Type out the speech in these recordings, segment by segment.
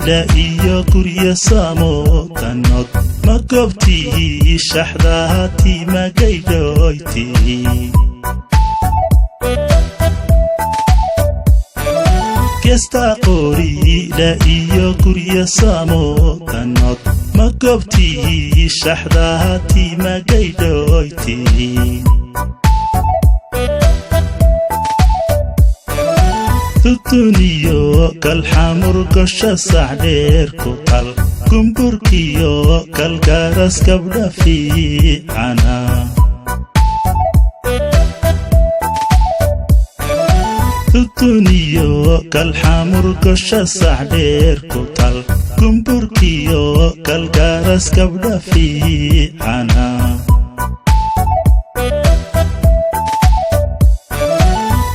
لا iyo gurya samo kanod ma gobti shaxdaati ma gaydoyti kesta qori la iyo gurya samo kanod ma gobti shaxdaati ma gaydoyti tutuniyo kal xamur gosha saxdeer ku qal kumburkiyo kal garas gabdha fiicana tutuniyo kal xamur gosha saxdeer ku qal kumburkiyo kal garas gabdha fiicana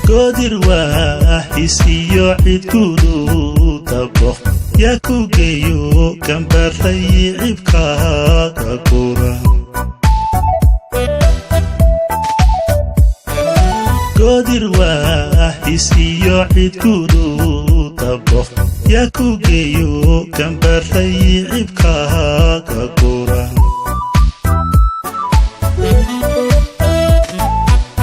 قادر وحسيو عيد كودو طبخ يا كوجيو كم بري عبكا كورا قادر وحسيو عيد كودو طبخ يا كوجيو كم بري عبكا كورا